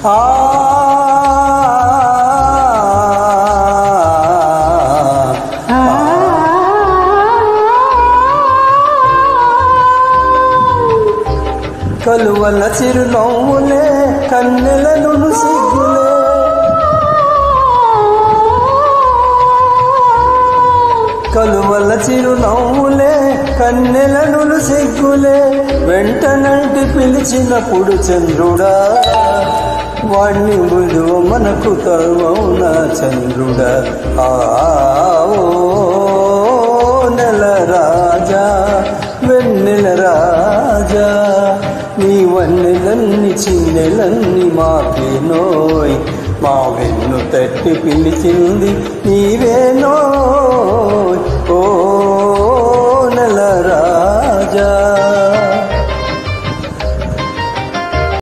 ఆ కలువల చిరునవ్వులే కన్నెలను సిగ్గులే కలువల చిరునవ్వులే కన్నెలను సిగ్గులే వెంటనంటి పిలిచినప్పుడు చంద్రుడా వాణ్ణి విలువ మనకు తరువౌనా చంద్రుడా ఓ నెల రాజా వెన్నెల రాజా నీ వన్నెలన్ని చిన్నెలన్ని మాకేనోయ్ మా వెన్ను తట్టి పిలిచింది నీవేనోయ్ ఓ నెల రాజా